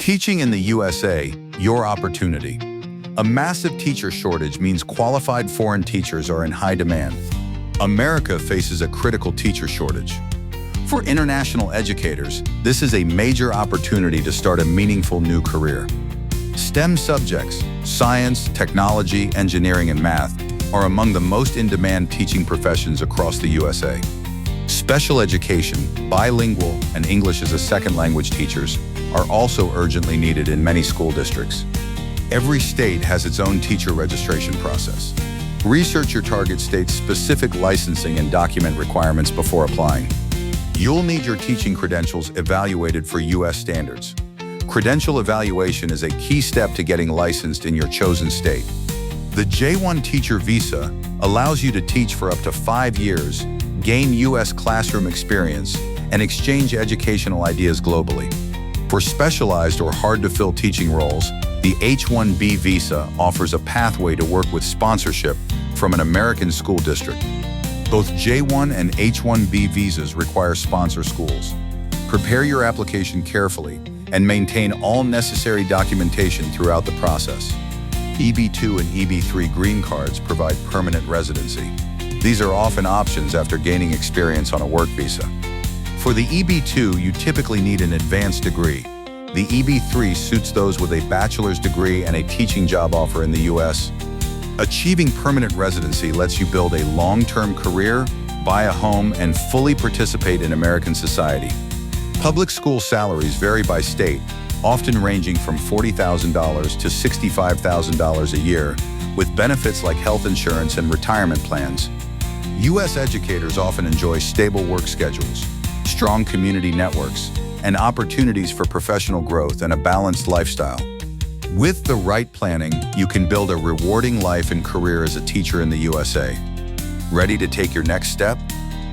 Teaching in the USA, your opportunity. A massive teacher shortage means qualified foreign teachers are in high demand. America faces a critical teacher shortage. For international educators, this is a major opportunity to start a meaningful new career. STEM subjects, science, technology, engineering, and math, are among the most in-demand teaching professions across the USA. Special education, bilingual, and English as a second language teachers are also urgently needed in many school districts. Every state has its own teacher registration process. Research your target state's specific licensing and document requirements before applying. You'll need your teaching credentials evaluated for U.S. standards. Credential evaluation is a key step to getting licensed in your chosen state. The J-1 Teacher Visa allows you to teach for up to 5 years, gain U.S. classroom experience, and exchange educational ideas globally. For specialized or hard-to-fill teaching roles, the H-1B visa offers a pathway to work with sponsorship from an American school district. Both J-1 and H-1B visas require sponsor schools. Prepare your application carefully and maintain all necessary documentation throughout the process. EB-2 and EB-3 green cards provide permanent residency. These are often options after gaining experience on a work visa. For the EB-2, you typically need an advanced degree. The EB-3 suits those with a bachelor's degree and a teaching job offer in the U.S. Achieving permanent residency lets you build a long-term career, buy a home, and fully participate in American society. Public school salaries vary by state, often ranging from $40,000 to $65,000 a year, with benefits like health insurance and retirement plans. U.S. educators often enjoy stable work schedules, strong community networks, and opportunities for professional growth and a balanced lifestyle. With the right planning, you can build a rewarding life and career as a teacher in the USA. Ready to take your next step?